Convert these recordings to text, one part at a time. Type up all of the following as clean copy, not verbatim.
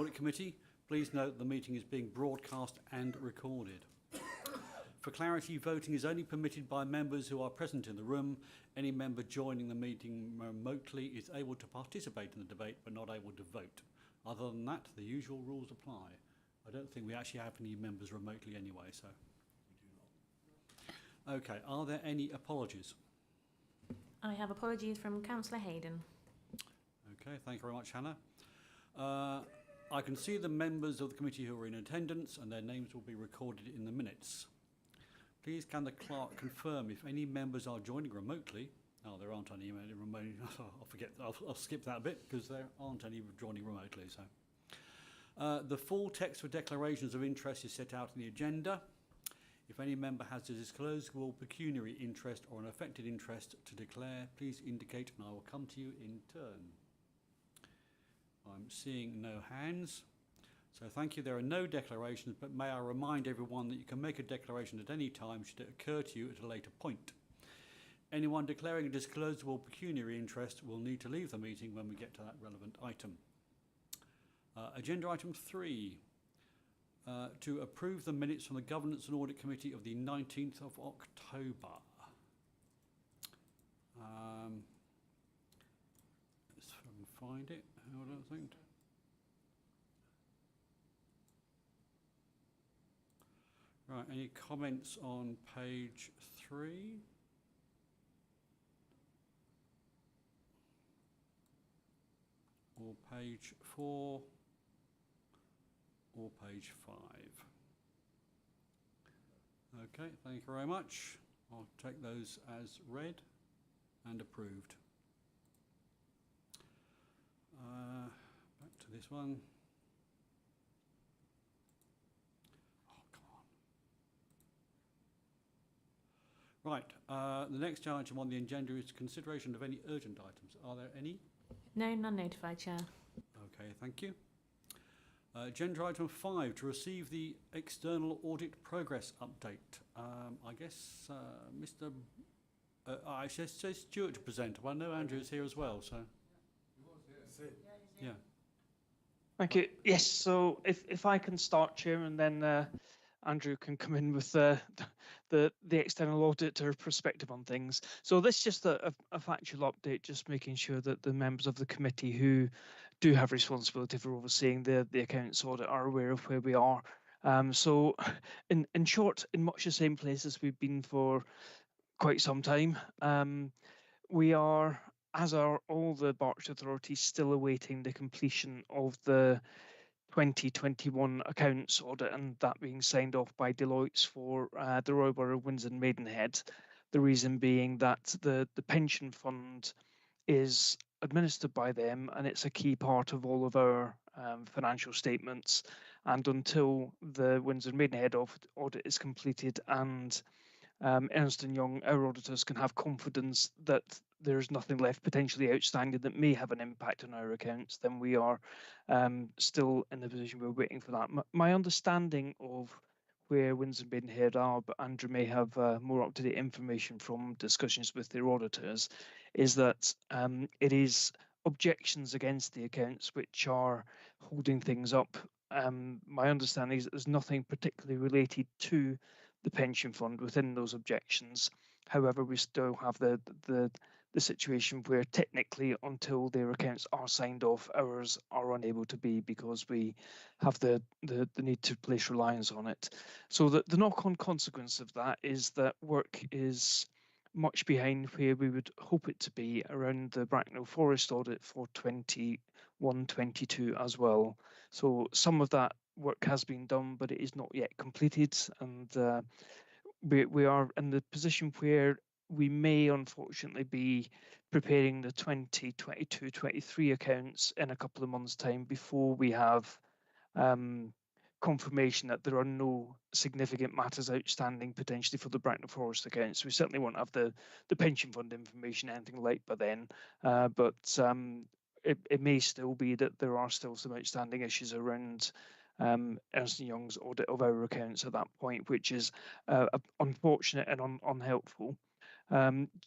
Audit Committee. Please note the meeting is being broadcast and recorded. For clarity, voting is only permitted by members who are present in the room. Any member joining the meeting remotely is able to participate in the debate but not able to vote. Other than that, the usual rules apply. I don't think we actually have any members remotely anyway, so. We do not. Okay, are there any apologies? I have apologies from Councillor Hayden. Okay, thank you very much, Hannah. I can see the members of the committee who are in attendance and their names will be recorded in the minutes. Please can the clerk confirm if any members are joining remotely? Oh, there aren't any remotely. I'll skip that bit because there aren't any joining remotely. So, the full text for declarations of interest is set out in the agenda. If any member has a disclosable pecuniary interest or an affected interest to declare, please indicate and I will come to you in turn. I'm seeing no hands. So thank you. There are no declarations, but may I remind everyone that you can make a declaration at any time should it occur to you at a later point. Anyone declaring a disclosable pecuniary interest will need to leave the meeting when we get to that relevant item. Agenda item 3, to approve the minutes from the Governance and Audit Committee of the 19th of October. Let's find it. Hold on a second. Right, any comments on page 3? Or page 4? Or page 5? Okay, thank you very much. I'll take those as read and approved. Back to this one. Right, the next item on the agenda is consideration of any urgent items. Are there any? No, none notified, Chair. Okay, thank you. Agenda item 5, to receive the external audit progress update. I guess I says Stuart to present. Well, I know Andrew is here as well, so. Yeah. Thank you. Yes, so if I can start, Chair, and then Andrew can come in with the external auditor perspective on things. So this is just a factual update, just making sure that the members of the committee who do have responsibility for overseeing the accounts audit are aware of where we are. So in short, in much the same place as we've been for quite some time. We are, as are all the Berkshire authorities, still awaiting the completion of the 2021 accounts audit, and that being signed off by Deloitte for the Royal Borough of Windsor and Maidenhead. The reason being that the pension fund is administered by them, and it's a key part of all of our financial statements. And until the Windsor and Maidenhead audit is completed and Ernst & Young, our auditors, can have confidence that there's nothing left potentially outstanding that may have an impact on our accounts, then we are still in the position we're waiting for that. My understanding of where Windsor and Maidenhead are, but Andrew may have more up-to-date information from discussions with their auditors, is that it is objections against the accounts which are holding things up. My understanding is that there's nothing particularly related to the pension fund within those objections. However, we still have the situation where technically, until their accounts are signed off, ours are unable to be, because we have the need to place reliance on it. So the knock-on consequence of that is that work is much behind where we would hope it to be around the Bracknell Forest audit for 21-22 as well. So some of that work has been done, but it is not yet completed, and we are in the position where we may unfortunately be preparing the 2022-23 accounts in a couple of months' time before we have confirmation that there are no significant matters outstanding potentially for the Bracknell Forest accounts. We certainly won't have the pension fund information, anything like by then, but it may still be that there are still some outstanding issues around Ernst & Young's audit of our accounts at that point, which is unfortunate and unhelpful.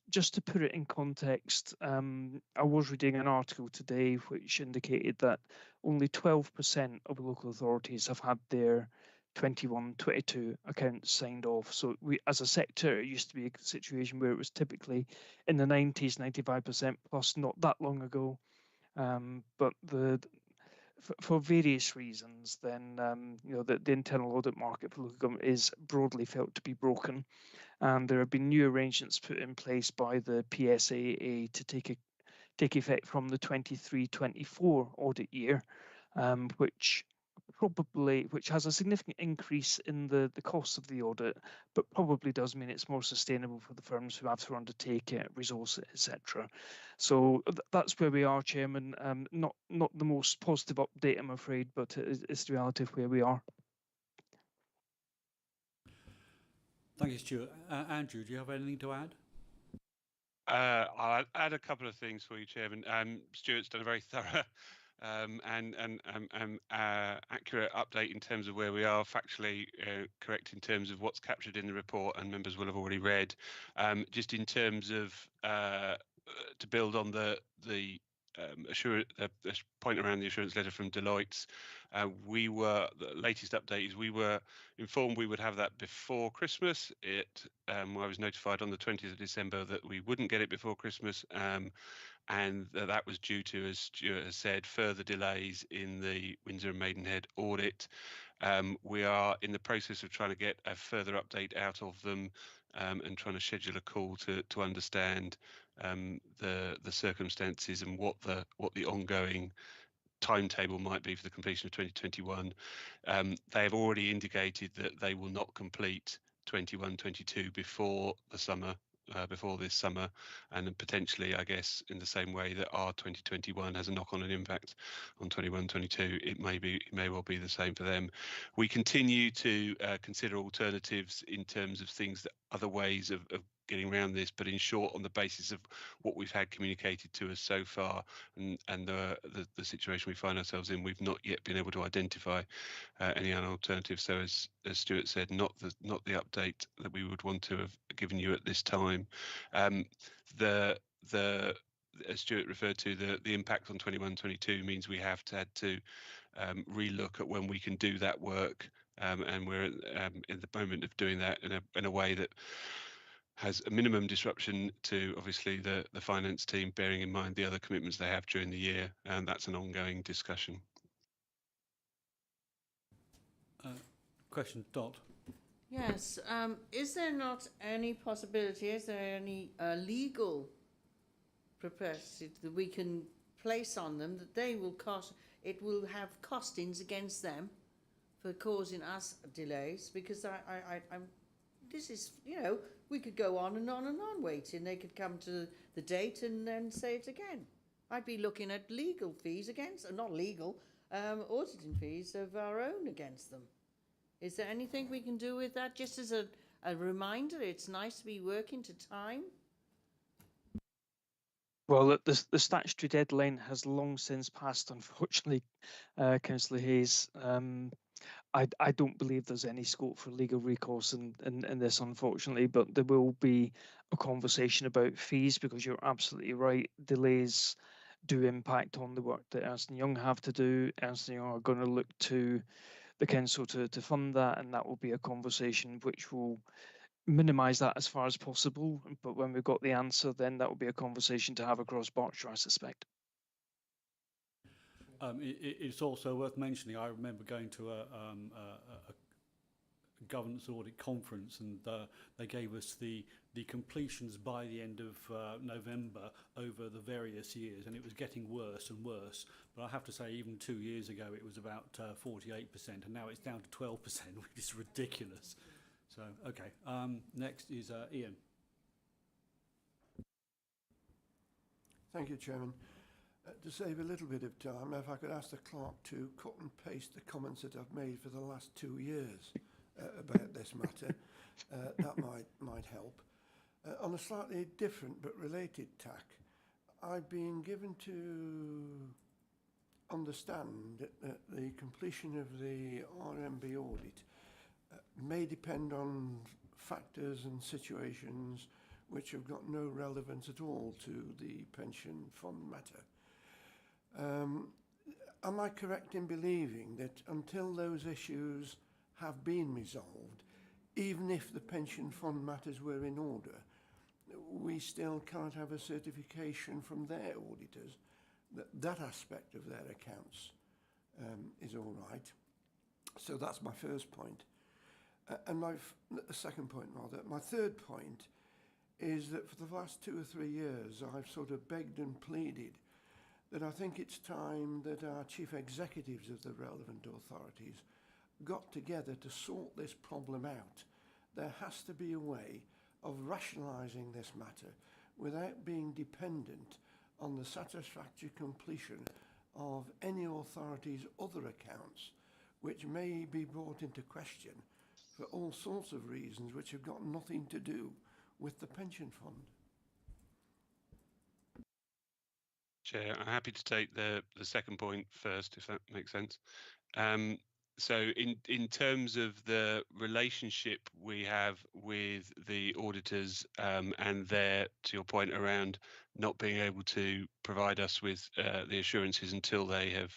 Just to put it in context, I was reading an article today which indicated that only 12% of local authorities have had their 21-22 accounts signed off. So we, as a sector, it used to be a situation where it was typically in the 90s, 95% plus, not that long ago. But for various reasons, then the internal audit market for local government is broadly felt to be broken, and there have been new arrangements put in place by the PSAA to take effect from the 23-24 audit year, which has a significant increase in the cost of the audit, but probably does mean it's more sustainable for the firms who have to undertake it, resource it, etc. So that's where we are, Chairman. Not the most positive update, I'm afraid, but it's the reality of where we are. Thank you, Stuart. Andrew, do you have anything to add? I'll add a couple of things for you, Chairman. Stuart's done a very thorough and accurate update in terms of where we are, factually correct in terms of what's captured in the report, and members will have already read. Just in terms of to build on the point around the assurance letter from Deloitte, the latest update is we were informed we would have that before Christmas. I was notified on the 20th of December that we wouldn't get it before Christmas, and that was due to, as Stuart has said, further delays in the Windsor and Maidenhead audit. We are in the process of trying to get a further update out of them, and trying to schedule a call to understand the circumstances and what the ongoing timetable might be for the completion of 2021. They have already indicated that they will not complete 21-22 before the summer. Before this summer, and then potentially, I guess, in the same way that our 2021 has a knock-on an impact on 21-22, it may well be the same for them. We continue to consider alternatives in terms of other ways of getting around this, but in short, on the basis of what we've had communicated to us so far, and the situation we find ourselves in, we've not yet been able to identify any other alternatives. So, as Stuart said, not the update that we would want to have given you at this time. As Stuart referred to, the impact on 21-22 means we have had to relook at when we can do that work, and we're in the moment of doing that in a way that has a minimum disruption to obviously the finance team, bearing in mind the other commitments they have during the year, and that's an ongoing discussion. Question, Dot. Yes. Is there not any possibility, is there any legal propensity that we can place on them that it will have costings against them for causing us delays? Because this is, we could go on and on and on waiting. They could come to the date and then say it again. I'd be looking at legal fees auditing fees of our own against them. Is there anything we can do with that? Just as a reminder, it's nice to be working to time. Well, the statutory deadline has long since passed, unfortunately, Councillor Hayes. I don't believe there's any scope for legal recourse in this, unfortunately, but there will be a conversation about fees, because you're absolutely right. Delays do impact on the work that Ernst & Young have to do. Ernst & Young are going to look to the council to fund that, and that will be a conversation which will minimise that as far as possible. But when we've got the answer, then that will be a conversation to have across Berkshire, I suspect. It's also worth mentioning, I remember going to a governance audit conference, and they gave us the completions by the end of November over the various years, and it was getting worse and worse. But I have to say, even 2 years ago, it was about 48%, and now it's down to 12%, which is ridiculous. So, okay. Next is Ian. Thank you, Chairman. To save a little bit of time, if I could ask the clerk to cut and paste the comments that I've made for the last 2 years about this matter, that might help. On a slightly different but related tack, I've been given to understand that the completion of the RMB audit may depend on factors and situations which have got no relevance at all to the pension fund matter. Am I correct in believing that until those issues have been resolved, even if the pension fund matters were in order, we still can't have a certification from their auditors that that aspect of their accounts is all right? So that's my first point. And my second point, rather. My third point is that for the last 2 or 3 years, I've sort of begged and pleaded that I think it's time that our chief executives of the relevant authorities got together to sort this problem out. There has to be a way of rationalising this matter without being dependent on the satisfactory completion of any authority's other accounts, which may be brought into question for all sorts of reasons which have got nothing to do with the pension fund. Chair, I'm happy to take the second point first, if that makes sense. So in terms of the relationship we have with the auditors and their, to your point around not being able to provide us with the assurances until they have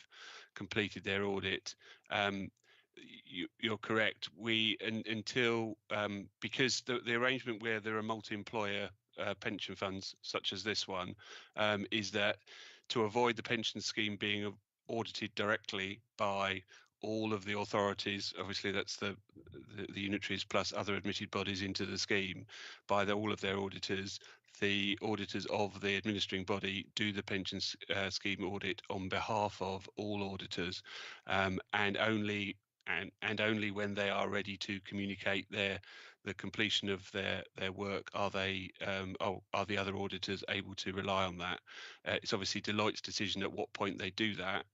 completed their audit, you're correct. Until because the arrangement where there are multi-employer pension funds such as this one is that to avoid the pension scheme being audited directly by all of the authorities, obviously that's the unitaries plus other admitted bodies into the scheme, by all of their auditors, the auditors of the administering body do the pension scheme audit on behalf of all auditors, and only when they are ready to communicate the completion of their work are they are the other auditors able to rely on that. It's obviously Deloitte's decision at what point they do that.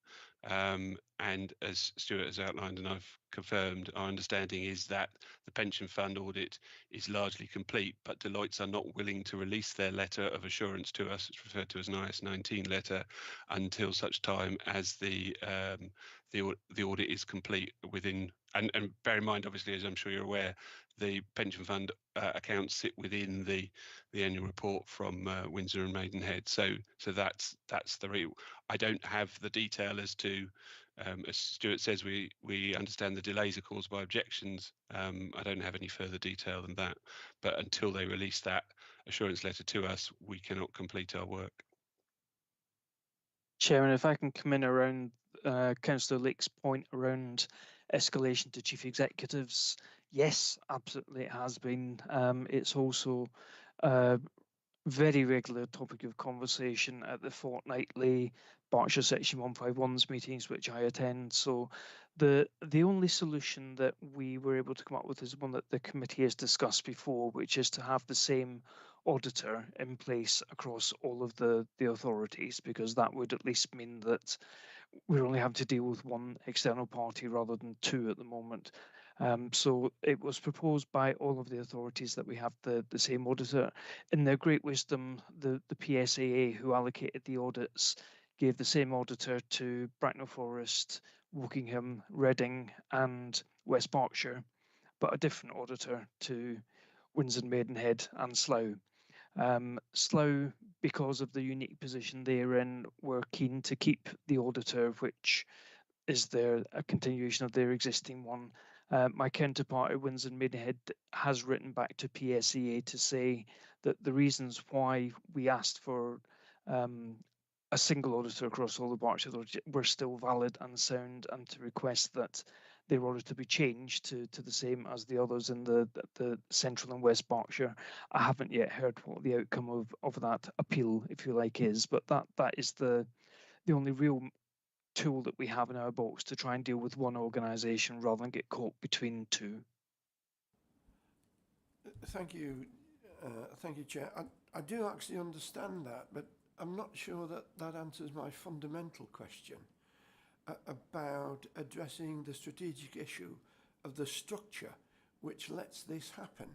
And as Stuart has outlined and I've confirmed, our understanding is that the pension fund audit is largely complete, but Deloitte's are not willing to release their letter of assurance to us, it's referred to as an IS-19 letter, until such time as the audit is complete within, and bear in mind, obviously, as I'm sure you're aware, the pension fund accounts sit within the annual report from Windsor and Maidenhead. So that's the real. I don't have the detail as to, as Stuart says, we understand the delays are caused by objections. I don't have any further detail than that. But until they release that assurance letter to us, we cannot complete our work. Chairman, if I can come in around Councillor Lake's point around escalation to chief executives, yes, absolutely it has been. It's also a very regular topic of conversation at the fortnightly Berkshire Section 151's meetings, which I attend. So the only solution that we were able to come up with is one that the committee has discussed before, which is to have the same auditor in place across all of the authorities, because that would at least mean that we're only having to deal with one external party rather than two at the moment. So it was proposed by all of the authorities that we have the same auditor. In their great wisdom, the PSAA, who allocated the audits, gave the same auditor to Bracknell Forest, Wokingham, Reading and West Berkshire, but a different auditor to Windsor, Maidenhead and Slough. Slough, because of the unique position they're in, were keen to keep the auditor, which is a continuation of their existing one. My counterpart at Windsor and Maidenhead has written back to PSEA to say that the reasons why we asked for a single auditor across all the Berkshire were still valid and sound, and to request that their auditor be changed to the same as the others in the Central and West Berkshire. I haven't yet heard what the outcome of that appeal, if you like, is, but that is the only real tool that we have in our box to try and deal with one organisation rather than get caught between two. Thank you, Chair. I do actually understand that, but I'm not sure that answers my fundamental question about addressing the strategic issue of the structure which lets this happen.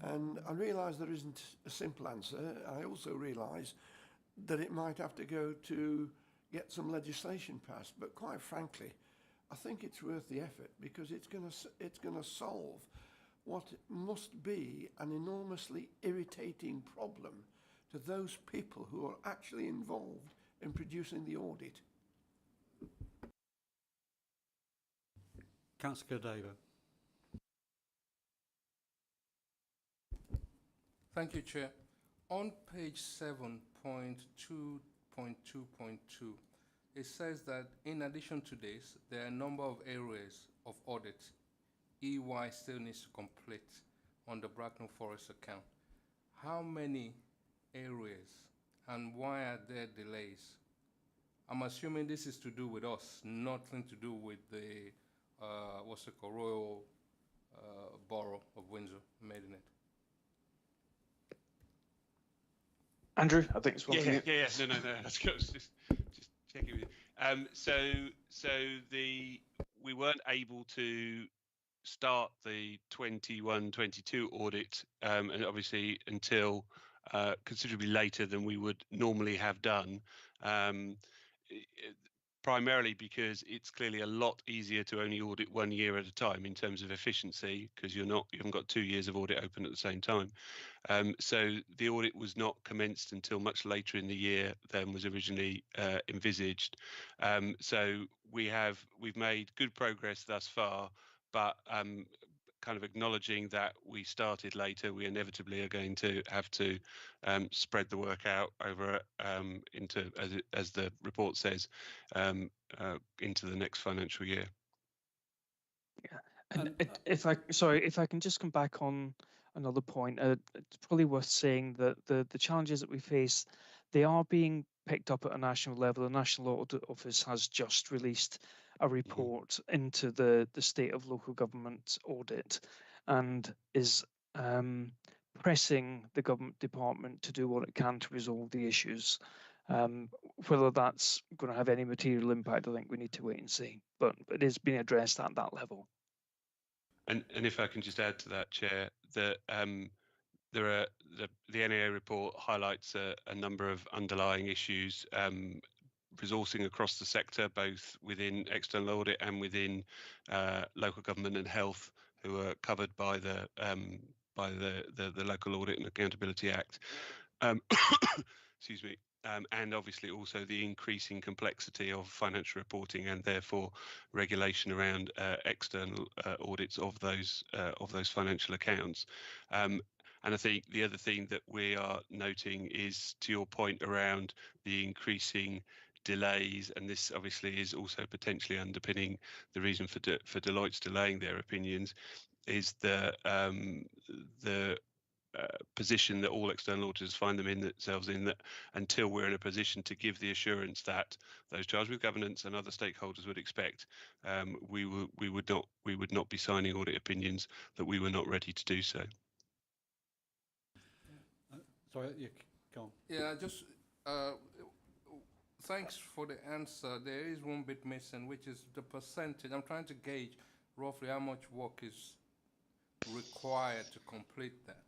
And I realise there isn't a simple answer. I also realise that it might have to go to get some legislation passed, but quite frankly, I think it's worth the effort, because it's going to solve what must be an enormously irritating problem to those people who are actually involved in producing the audit. Councillor Daver. Thank you, Chair. On page 7.2.2.2, it says that in addition to this, there are a number of areas of audit EY still needs to complete on the Bracknell Forest account. How many areas and why are there delays? I'm assuming this is to do with us, nothing to do with the, Royal Borough of Windsor made in it. Andrew, I think it's one for you. Yeah. No. That's good. Just checking with you. So we weren't able to start the 21-22 audit, and obviously until considerably later than we would normally have done. Primarily because it's clearly a lot easier to only audit 1 year at a time in terms of efficiency, because you haven't got 2 years of audit open at the same time. So the audit was not commenced until much later in the year than was originally envisaged. So we've made good progress thus far, but kind of acknowledging that we started later, we inevitably are going to have to spread the work out over into, as the report says, into the next financial year. Yeah, and if I can just come back on another point, it's probably worth saying that the challenges that we face, they are being picked up at a national level. The National Audit Office has just released a report into the state of local government audit, and is pressing the government department to do what it can to resolve the issues. Whether that's going to have any material impact, I think we need to wait and see. But it is being addressed at that level. And if I can just add to that, Chair, that the NAA report highlights a number of underlying issues, resourcing across the sector, both within external audit and within local government and health, who are covered by the Local Audit and Accountability Act. Excuse me. And obviously also the increasing complexity of financial reporting and therefore regulation around external audits of those financial accounts. And I think the other thing that we are noting is, to your point around the increasing delays, and this obviously is also potentially underpinning the reason for Deloitte's delaying their opinions, is the position that all external auditors find themselves in, that until we're in a position to give the assurance that those charged with governance and other stakeholders would expect, we would not be signing audit opinions that we were not ready to do so. Sorry, you go on. Yeah, just thanks for the answer. There is one bit missing, which is the percentage. I'm trying to gauge roughly how much work is required to complete that,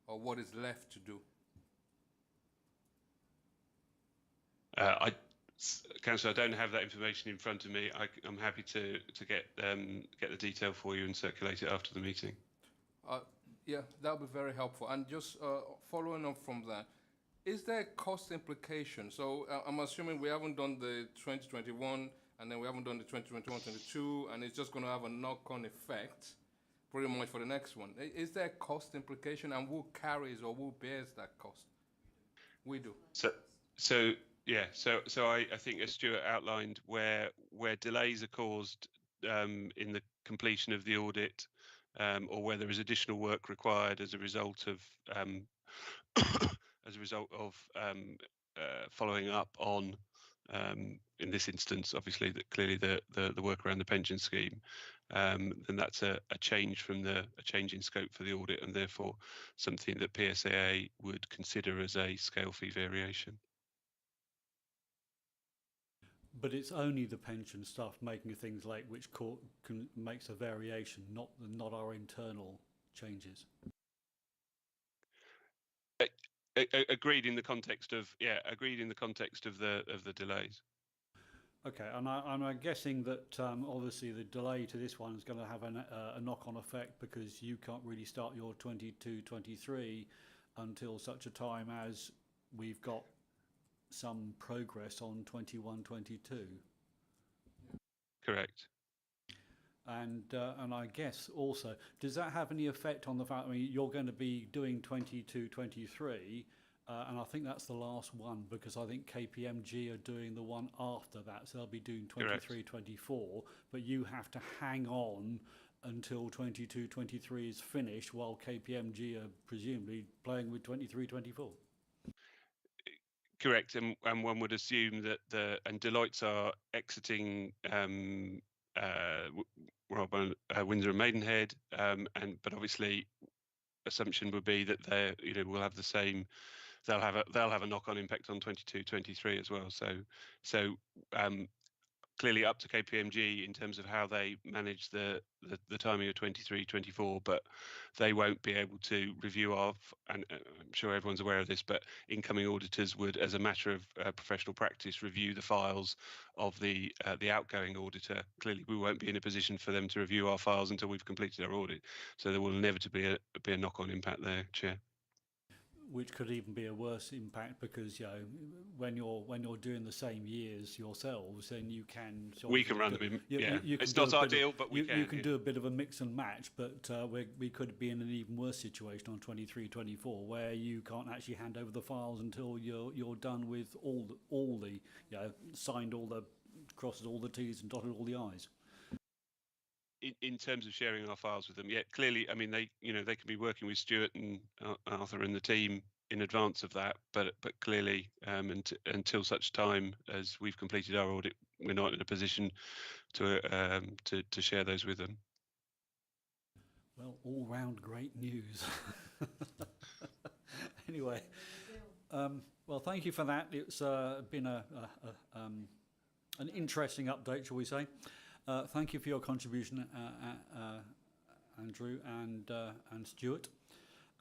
or what is left to do. Councillor, I don't have that information in front of me. I'm happy to get the detail for you and circulate it after the meeting. Yeah, that would be very helpful. And just following up from that, is there a cost implication? So I'm assuming we haven't done the 2021, and then we haven't done the 2021-22, and it's just going to have a knock-on effect pretty much for the next one. Is there a cost implication, and who carries or who bears that cost? We do. So I think, as Stuart outlined, where delays are caused in the completion of the audit, or where there is additional work required as a result of following up on, in this instance, obviously, that clearly the work around the pension scheme, then that's a change in scope for the audit, and therefore something that PSAA would consider as a scale fee variation. But it's only the pension stuff making things late which makes a variation, not our internal changes. Agreed in the context of the delays. Okay, and I'm guessing that obviously the delay to this one is going to have a knock-on effect because you can't really start your 22-23 until such a time as we've got some progress on 21-22. Correct. And I guess also, does that have any effect on the fact, I mean, you're going to be doing 22-23, and I think that's the last one because I think KPMG are doing the one after that, so they'll be doing 23-24, but you have to hang on until 22-23 is finished while KPMG are presumably playing with 23-24. Correct, and one would assume that Deloitte's are exiting Windsor and Maidenhead, but obviously assumption would be that will have the same. They'll have a knock-on impact on 22-23 as well. So clearly up to KPMG in terms of how they manage the timing of 23-24, but they won't be able to review and I'm sure everyone's aware of this, but incoming auditors would, as a matter of professional practice, review the files of the outgoing auditor. Clearly, we won't be in a position for them to review our files until we've completed our audit. So there will inevitably be a knock-on impact there, Chair. Which could even be a worse impact because when you're doing the same years yourselves, then you can we can run them in. You can it's not ideal, but you can. You can do a bit of a mix and match, but we could be in an even worse situation on 23-24 where you can't actually hand over the files until you're done with all the signed all the crosses all the T's and dotted all the I's. In terms of sharing our files with them, clearly, I mean, they can be working with Stuart and Arthur and the team in advance of that, but clearly, until such time as we've completed our audit, we're not in a position to share those with them. On all round great news. Anyway, well, thank you for that. It's been an interesting update, shall we say. Thank you for your contribution, Andrew and Stuart.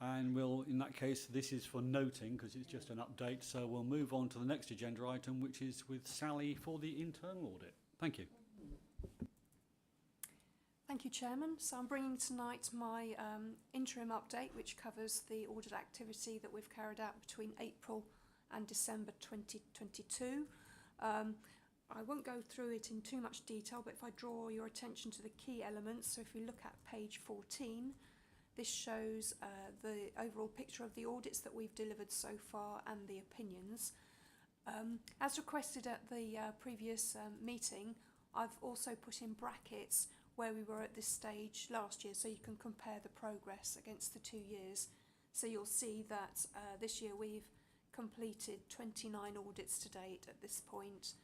And in that case, this is for noting because it's just an update. So we'll move on to the next agenda item, which is with Sally for the internal audit. Thank you. Thank you, Chairman. So I'm bringing tonight my interim update, which covers the audit activity that we've carried out between April and December 2022. I won't go through it in too much detail, but if I draw your attention to the key elements, so if you look at page 14, this shows the overall picture of the audits that we've delivered so far and the opinions. As requested at the previous meeting, I've also put in brackets where we were at this stage last year, so you can compare the progress against the 2 years. So you'll see that this year we've completed 29 audits to date at this point.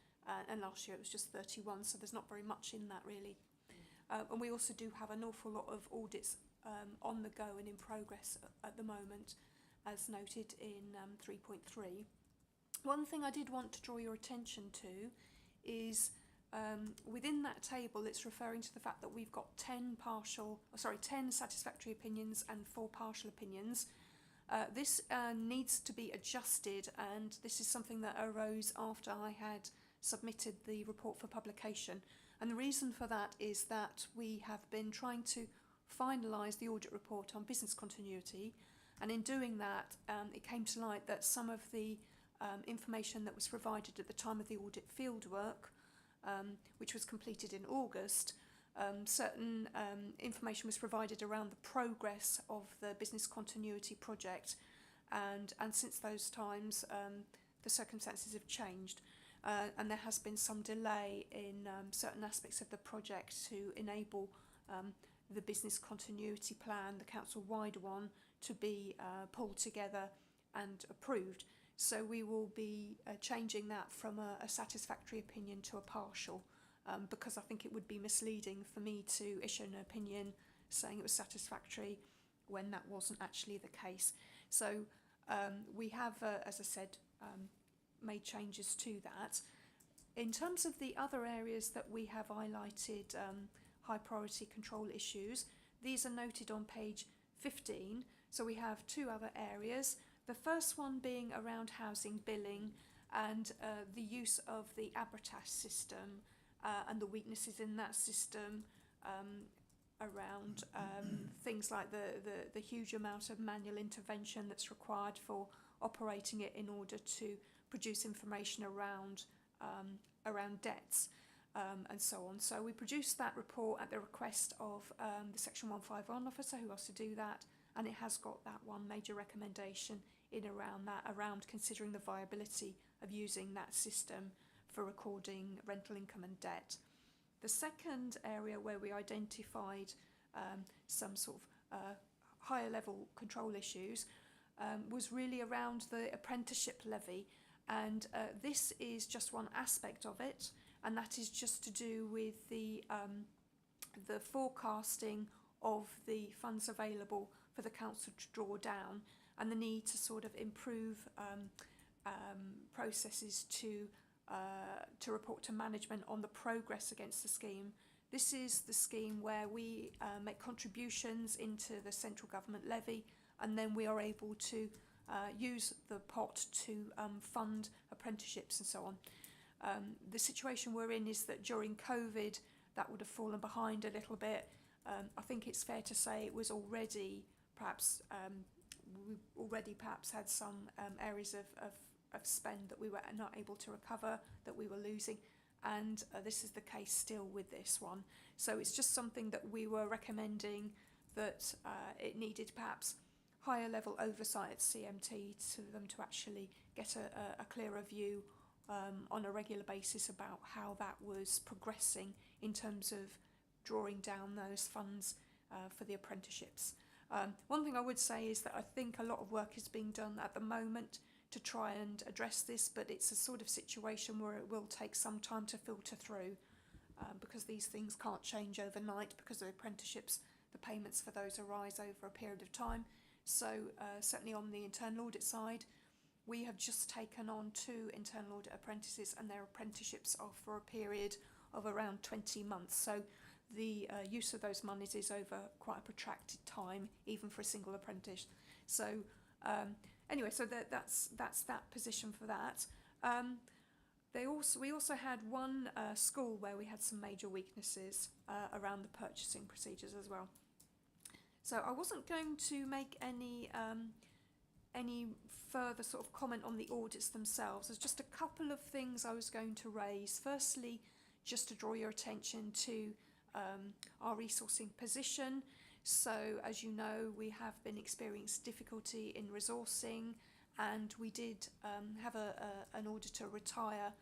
And last year it was just 31, so there's not very much in that really. And we also do have an awful lot of audits on the go and in progress at the moment, as noted in 3.3. One thing I did want to draw your attention to is within that table it's referring to the fact that we've got 10 satisfactory opinions and 4 partial opinions. This needs to be adjusted, and this is something that arose after I had submitted the report for publication. And the reason for that is that we have been trying to finalise the audit report on business continuity, and in doing that it came to light that some of the information that was provided at the time of the audit fieldwork, which was completed in August, certain information was provided around the progress of the business continuity project, and since those times the circumstances have changed. And there has been some delay in certain aspects of the project to enable the business continuity plan, the council-wide one, to be pulled together and approved. So we will be changing that from a satisfactory opinion to a partial, because I think it would be misleading for me to issue an opinion saying it was satisfactory when that wasn't actually the case. So we have, as I said, made changes to that. In terms of the other areas that we have highlighted high priority control issues, these are noted on page 15. So we have 2 other areas. The first one being around housing billing, and the use of the Abritas system and the weaknesses in that system around things like the huge amount of manual intervention that's required for operating it in order to produce information around debts and so on. So we produced that report at the request of the Section 151 officer who has to do that, and it has got that one major recommendation in around considering the viability of using that system for recording rental income and debt. The second area where we identified some sort of higher level control issues was really around the apprenticeship levy, and this is just one aspect of it, and that is just to do with the forecasting of the funds available for the council to draw down, and the need to sort of improve processes to report to management on the progress against the scheme. This is the scheme where we make contributions into the central government levy, and then we are able to use the pot to fund apprenticeships and so on. The situation we're in is that during COVID that would have fallen behind a little bit. I think it's fair to say it was already perhaps had some areas of spend that we were not able to recover, that we were losing, and this is the case still with this one. So it's just something that we were recommending, that it needed perhaps higher level oversight at CMT to them to actually get a clearer view on a regular basis about how that was progressing in terms of drawing down those funds for the apprenticeships. One thing I would say is that I think a lot of work is being done at the moment to try and address this, but it's a sort of situation where it will take some time to filter through because these things can't change overnight, because the apprenticeships, the payments for those arise over a period of time. So certainly on the internal audit side, we have just taken on 2 internal audit apprentices, and their apprenticeships are for a period of around 20 months. So the use of those monies is over quite a protracted time, even for a single apprentice. So anyway, so that's that position for that. We also had one school where we had some major weaknesses around the purchasing procedures as well. So I wasn't going to make any further sort of comment on the audits themselves. There's just a couple of things I was going to raise. Firstly, just to draw your attention to our resourcing position. So as you know, we have been experiencing difficulty in resourcing, and we did have an auditor retire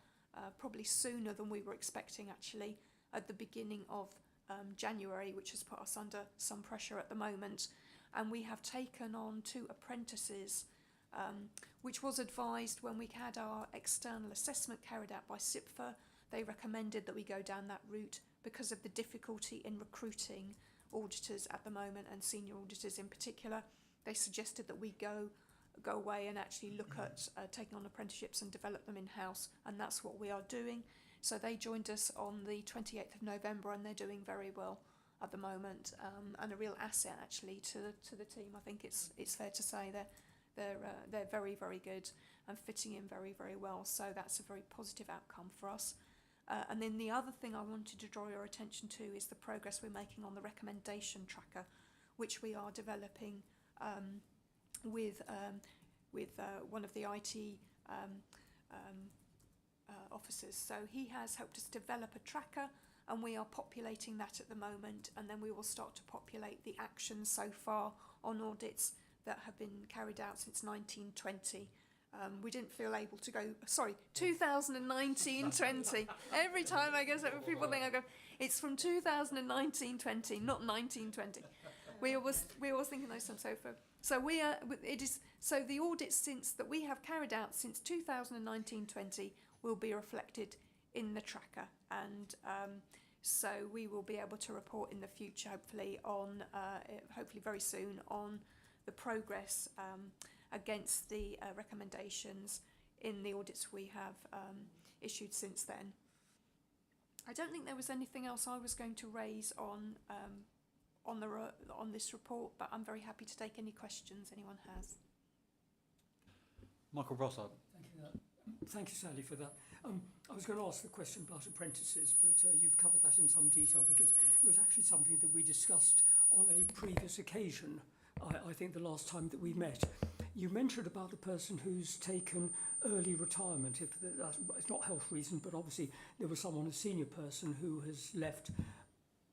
probably sooner than we were expecting, actually, at the beginning of January, which has put us under some pressure at the moment. And we have taken on 2 apprentices, which was advised when we had our external assessment carried out by SIPFA. They recommended that we go down that route because of the difficulty in recruiting auditors at the moment, and senior auditors in particular. They suggested that we go away and actually look at taking on apprenticeships and develop them in-house, and that's what we are doing. So they joined us on the 28th of November, and they're doing very well at the moment, and a real asset actually to the team. I think it's fair to say they're very, very good and fitting in very, very well. So that's a very positive outcome for us. And then the other thing I wanted to draw your attention to is the progress we're making on the recommendation tracker, which we are developing with one of the IT officers. So he has helped us develop a tracker, and we are populating that at the moment, and then we will start to populate the actions so far on audits that have been carried out since 1920. We didn't feel able to go, 2019-20. Every time I go, people think I go, it's from 2019-20, not 1920. We always think in those terms. So the audits that we have carried out since 2019-20 will be reflected in the tracker, and so we will be able to report in the future, hopefully very soon, on the progress against the recommendations in the audits we have issued since then. I don't think there was anything else I was going to raise on this report, but I'm very happy to take any questions anyone has. Michael Brossard. Thank you. Thank you, Sally, for that. I was going to ask the question about apprentices, but you've covered that in some detail because it was actually something that we discussed on a previous occasion, I think the last time that we met. You mentioned about the person who's taken early retirement. If that's, it's not health reason, but obviously there was someone, a senior person, who has left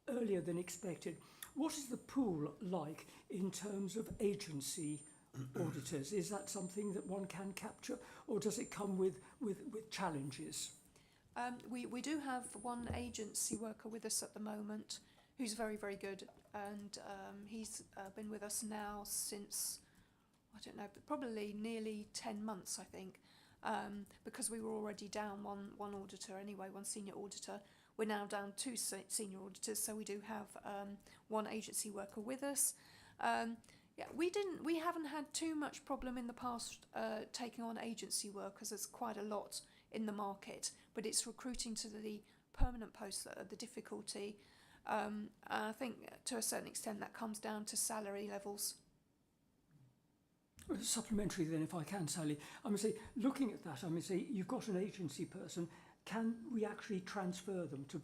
earlier than expected. What is the pool like in terms of agency auditors? Is that something that one can capture, or does it come with challenges? We do have one agency worker with us at the moment who's very, very good, and he's been with us now since, I don't know, but probably nearly 10 months, I think, because we were already down one auditor anyway, one senior auditor. We're now down 2 senior auditors, so we do have one agency worker with us. Yeah, we haven't had too much problem in the past taking on agency workers. There's quite a lot in the market, but it's recruiting to the permanent posts that are the difficulty. I think to a certain extent that comes down to salary levels. Supplementary then, if I can, Sally. I mean, say, looking at that, I mean, say, you've got an agency person. Can we actually transfer them to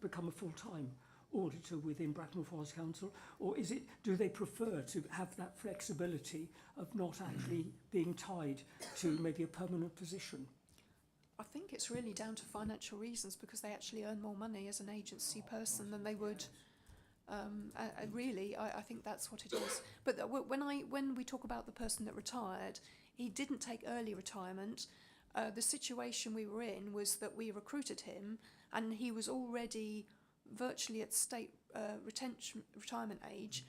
become a full-time auditor within Bracknell Forest Council, or is it, do they prefer to have that flexibility of not actually being tied to maybe a permanent position? I think it's really down to financial reasons, because they actually earn more money as an agency person than they would. I think that's what it is. But when we talk about the person that retired, he didn't take early retirement. The situation we were in was that we recruited him, and he was already virtually at state retirement age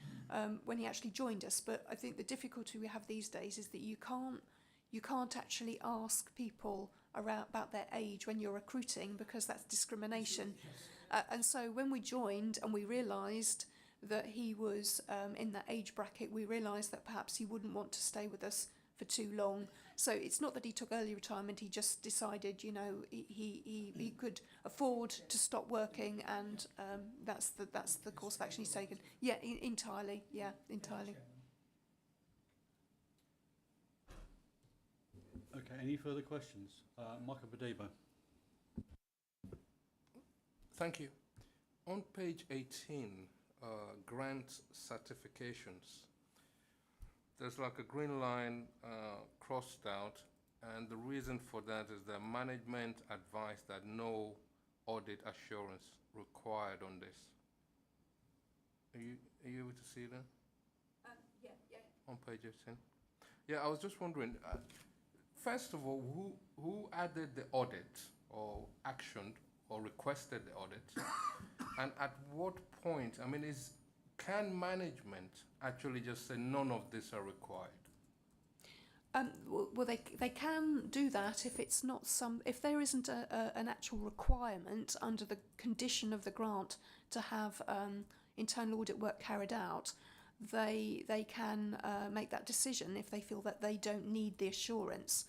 when he actually joined us. But I think the difficulty we have these days is that you can't actually ask people about their age when you're recruiting, because that's discrimination. And so when we joined and we realised that he was in that age bracket, we realised that perhaps he wouldn't want to stay with us for too long. So it's not that he took early retirement, he just decided, you know, he could afford to stop working, and that's the course of action he's taken. Yeah, entirely. Yeah, entirely. Okay, any further questions? Michael Badebo. Thank you. On page 18, grant certifications, there's like a green line crossed out, and the reason for that is that management advised that no audit assurance required on this. Are you able to see that? Yeah. On page 18? Yeah, I was just wondering, first of all, who added the audit or actioned or requested the audit? And at what point, I mean, can management actually just say none of this are required? Well, they can do that if it's not if there isn't an actual requirement under the condition of the grant to have internal audit work carried out. They can make that decision if they feel that they don't need the assurance.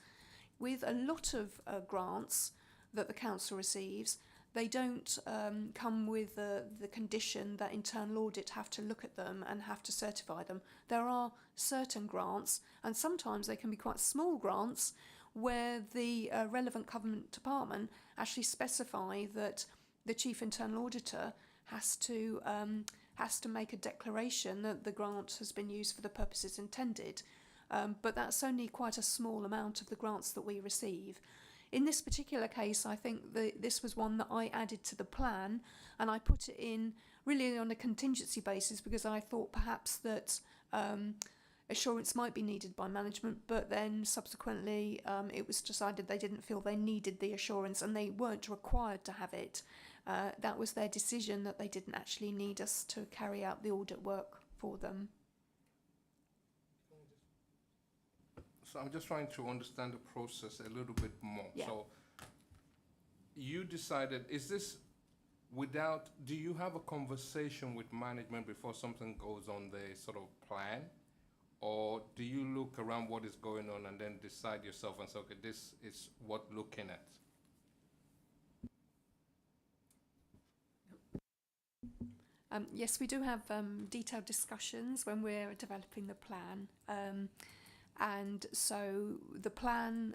With a lot of grants that the council receives, they don't come with the condition that internal audit have to look at them and have to certify them. There are certain grants, and sometimes they can be quite small grants, where the relevant government department actually specify that the chief internal auditor has to make a declaration that the grant has been used for the purposes intended. But that's only quite a small amount of the grants that we receive. In this particular case, I think this was one that I added to the plan, and I put it in really on a contingency basis, because I thought perhaps that assurance might be needed by management, but then subsequently it was decided they didn't feel they needed the assurance and they weren't required to have it. That was their decision, that they didn't actually need us to carry out the audit work for them. So I'm just trying to understand the process a little bit more. Yeah. So you decided, is this without, do you have a conversation with management before something goes on the sort of plan? Or do you look around what is going on and then decide yourself and say, okay, this is what looking at? Yes, we do have detailed discussions when we're developing the plan. And so the plan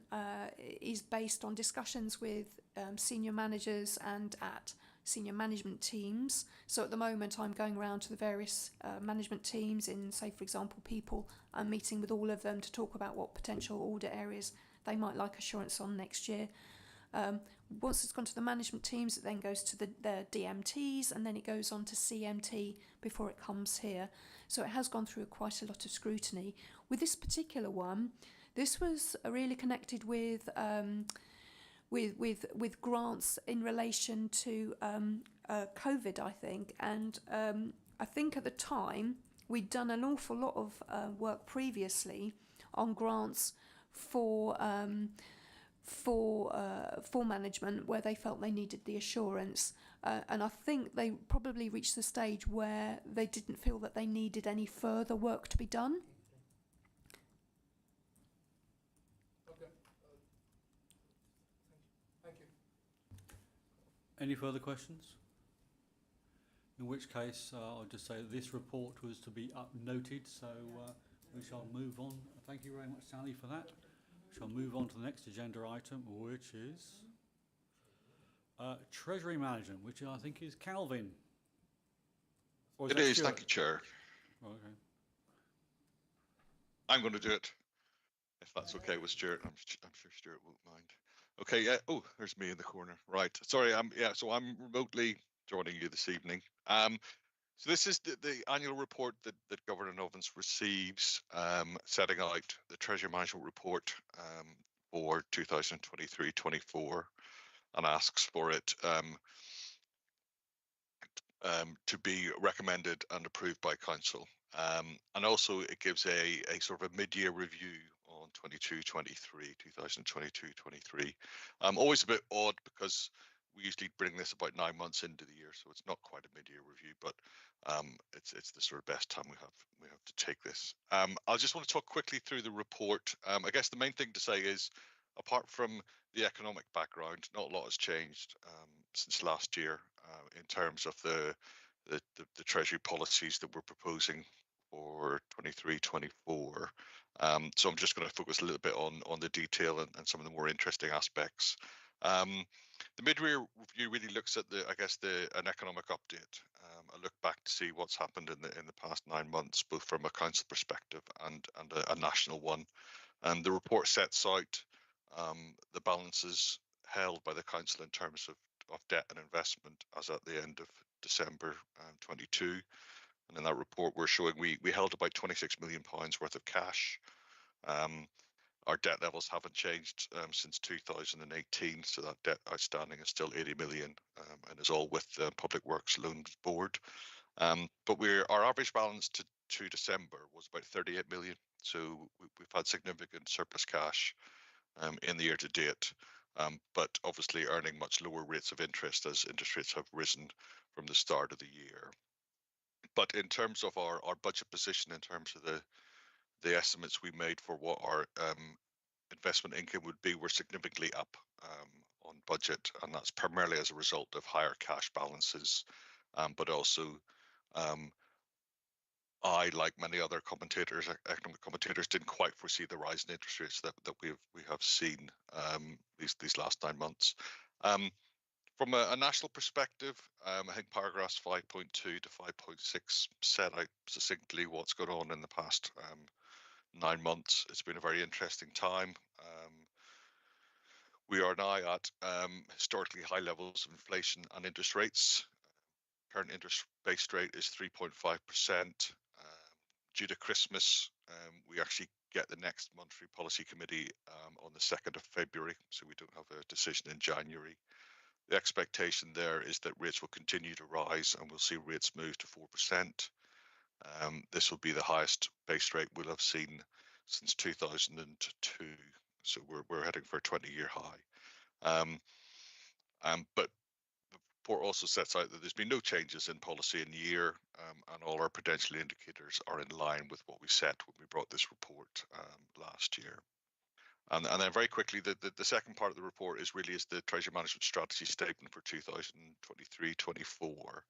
is based on discussions with senior managers and at senior management teams. So at the moment I'm going around to the various management teams in, say for example, people. I'm meeting with all of them to talk about what potential audit areas they might like assurance on next year. Once it's gone to the management teams, it then goes to the DMTs, and then it goes on to CMT before it comes here. So it has gone through quite a lot of scrutiny. With this particular one, this was really connected with grants in relation to COVID, I think. And I think at the time we'd done an awful lot of work previously on grants for management where they felt they needed the assurance, and I think they probably reached the stage where they didn't feel that they needed any further work to be done. Okay. Thank you. Any further questions? In which case, I'll just say that this report was to be upnoted, so we shall move on. Thank you very much, Sally, for that. We shall move on to the next agenda item, which is Treasury Management, which I think is Calvin. Or It that is, Stuart? thank you, Chair. Okay. I'm going to do it, if that's okay with Stuart. I'm sure Stuart won't mind. Okay, yeah. Oh, there's me in the corner. Right. Sorry. So I'm remotely joining you this evening. So this is the annual report that Governor Ovens receives, setting out the Treasury Management Report for 2023-24, and asks for it to be recommended and approved by Council. And also it gives a sort of a mid-year review on 2022-23. Always a bit odd because we usually bring this about 9 months into the year, so it's not quite a mid-year review, but it's the sort of best time we have to take this. I just want to talk quickly through the report. I guess the main thing to say is, apart from the economic background, not a lot has changed since last year in terms of the Treasury policies that we're proposing for 23-24. So I'm just going to focus a little bit on the detail and some of the more interesting aspects. The mid-year review really looks at an economic update, a look back to see what's happened in the past 9 months, both from a council perspective and a national one. And the report sets out the balances held by the council in terms of debt and investment as at the end of December 22. And in that report, we're showing we held about £26 million worth of cash. Our debt levels haven't changed since 2018, so that debt outstanding is still 80 million and is all with the Public Works Loans Board. But our average balance to December was about 38 million, so we've had significant surplus cash in the year to date, but obviously earning much lower rates of interest as interest rates have risen from the start of the year. But in terms of our budget position, in terms of the estimates we made for what our investment income would be, we're significantly up on budget, and that's primarily as a result of higher cash balances, but also I, like many other commentators, economic commentators, didn't quite foresee the rise in interest rates that we have seen these last 9 months. From a national perspective, I think paragraphs 5.2 to 5.6 set out succinctly what's gone on in the past 9 months. It's been a very interesting time. We are now at historically high levels of inflation and interest rates. Current interest base rate is 3.5%. Due to Christmas, we actually get the next Monetary Policy Committee on the 2nd of February, so we don't have a decision in January. The expectation there is that rates will continue to rise and we'll see rates move to 4%. This will be the highest base rate we'll have seen since 2002, so we're heading for a 20-year high. But the report also sets out that there's been no changes in policy in the year, and all our potential indicators are in line with what we set when we brought this report last year. And then very quickly, the second part of the report is the Treasury Management Strategy Statement for 2023-24.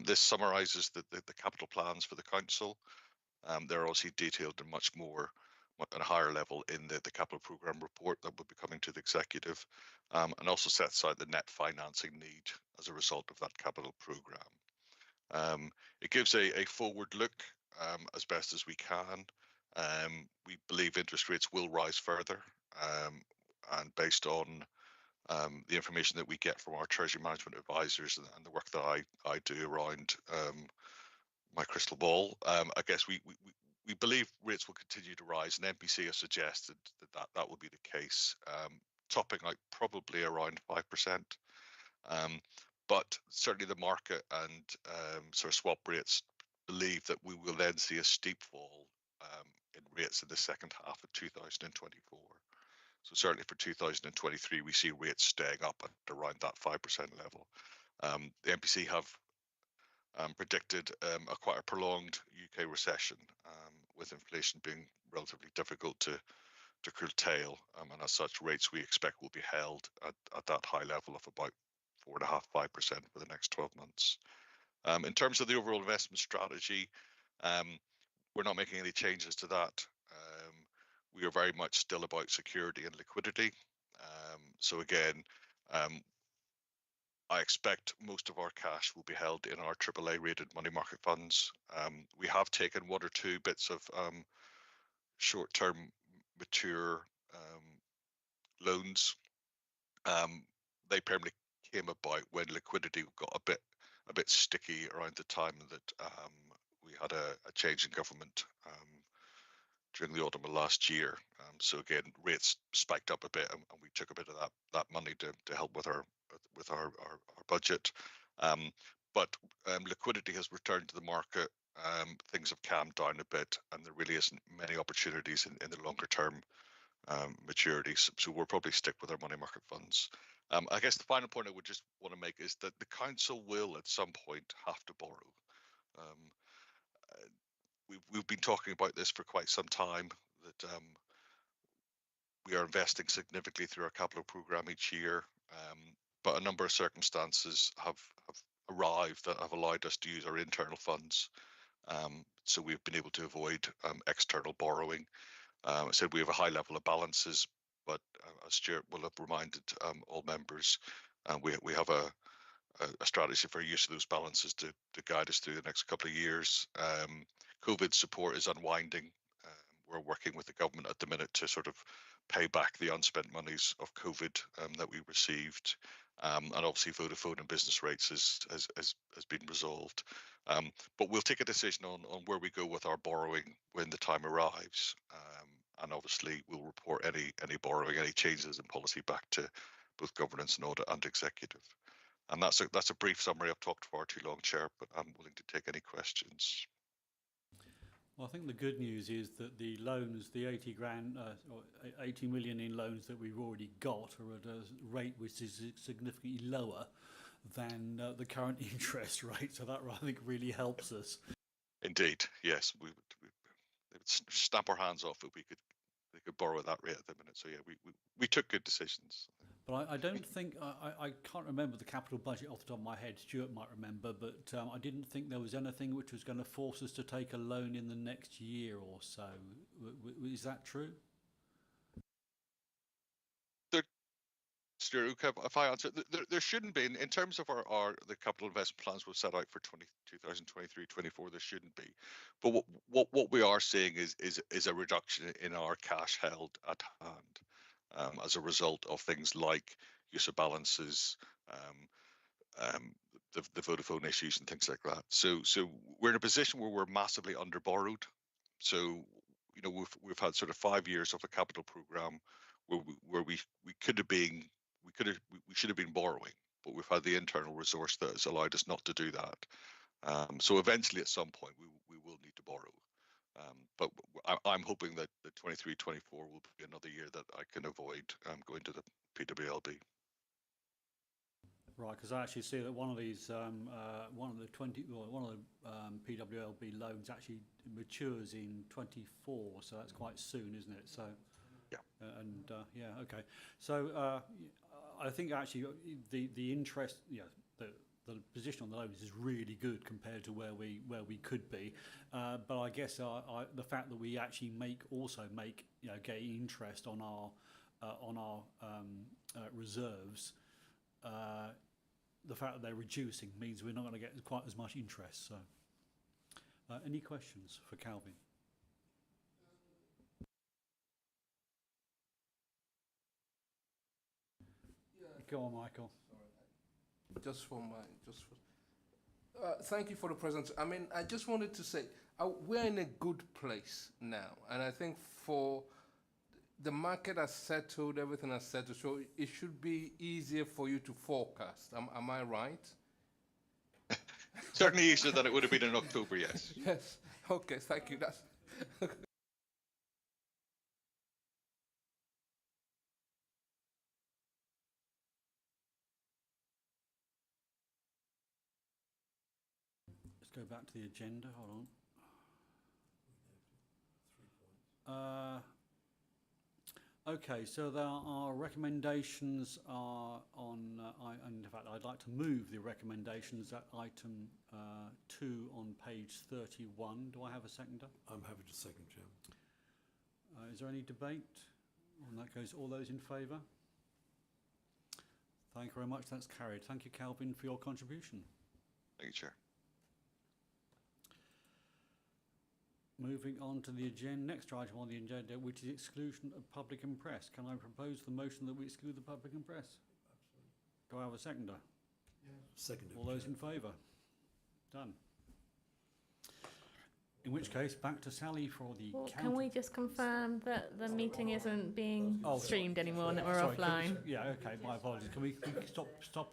This summarises the capital plans for the council. They're obviously detailed in much more at a higher level in the capital programme report that will be coming to the executive, and also set aside the net financing need as a result of that capital programme. It gives a forward look as best as we can. We believe interest rates will rise further, and based on the information that we get from our treasury management advisors and the work that I do around my crystal ball, I guess we believe rates will continue to rise, and MPC has suggested that will be the case, topping out probably around 5%. But certainly the market and sort of swap rates believe that we will then see a steep fall in rates in the second half of 2024. So certainly for 2023, we see rates staying up at around that 5% level. The MPC have predicted quite a prolonged UK recession, with inflation being relatively difficult to curtail, and as such, rates we expect will be held at that high level of about 4.5–5% for the next 12 months. In terms of the overall investment strategy, we're not making any changes to that. We are very much still about security and liquidity. So again, I expect most of our cash will be held in our AAA rated money market funds. We have taken one or two bits of short-term mature loans. They primarily came about when liquidity got a bit sticky around the time that we had a change in government during the autumn of last year. So again, rates spiked up a bit, and we took a bit of that money to help with our budget. But liquidity has returned to the market. Things have calmed down a bit, and there really isn't many opportunities in the longer term maturities. So we'll probably stick with our money market funds. I guess the final point I would just want to make is that the council will at some point have to borrow. We've been talking about this for quite some time, that we are investing significantly through our capital programme each year, but a number of circumstances have arrived that have allowed us to use our internal funds. So we've been able to avoid external borrowing. I said we have a high level of balances, but as Stuart will have reminded all members, we have a strategy for use of those balances to guide us through the next couple of years. COVID support is unwinding. We're working with the government at the minute to sort of pay back the unspent monies of COVID that we received. And obviously Vodafone and business rates has been resolved. But we'll take a decision on where we go with our borrowing when the time arrives. And obviously we'll report any borrowing, any changes in policy back to both governance and audit and executive. And that's a brief summary. I've talked far too long, Chair, but I'm willing to take any questions. Well, I think the good news is that the loans, the 80 grand or 80 million in loans that we've already got are at a rate which is significantly lower than the current interest rate. So that I think really helps us. Indeed, yes, we would snap our hands off if they could borrow at that rate at the minute. So yeah, we took good decisions. But I don't think, I can't remember the capital budget off the top of my head. Stuart might remember, but I didn't think there was anything which was going to force us to take a loan in the next year or so. Is that true? Stuart, if I answer, there shouldn't be. In terms of the capital investment plans we've set out for 2023-24, there shouldn't be. But what we are seeing is a reduction in our cash held at hand as a result of things like use of balances, the Vodafone issues and things like that. So we're in a position where we're massively under borrowed. So you know we've had sort of 5 years of a capital program where we should have been borrowing, but we've had the internal resource that has allowed us not to do that. So eventually, at some point, we will need to borrow. But I'm hoping that the 23-24 will be another year that I can avoid going to the PWLB. Right, because I actually see that one of these, one of the PWLB loans actually matures in 24, so that's quite soon, isn't it? So, yeah, yeah, okay. So I think actually the interest, the position on the loans is really good compared to where we could be. But I guess the fact that we actually make get interest on our reserves, the fact that they're reducing means we're not going to get quite as much interest. So, any questions for Calvin? Go on, Michael. Thank you for the present. I mean, I just wanted to say we're in a good place now, and I think for the market has settled, everything has settled, so it should be easier for you to forecast. Am I right? Certainly easier than it would have been in October, yes. Yes. Okay. Thank you. That's. Let's go back to the agenda. Hold on. Okay, so there are recommendations on, and in fact, I'd like to move the recommendations at item 2 on page 31. Do I have a seconder? I'm happy to second, Chairman. Is there any debate? In that case, all those in favour? Thank you very much. That's carried. Thank you, Calvin, for your contribution. Thank you, Chair. Moving on to the agenda, next item on the agenda, which is exclusion of public and press. Can I propose the motion that we exclude the public and press? Absolutely. Do I have a seconder? Yeah. Seconded. All those in favour? Done. In which case, back to Sally for the Can we just confirm that the meeting isn't being streamed anymore and that we're Sorry, offline? yeah, okay, my apologies. Can we stop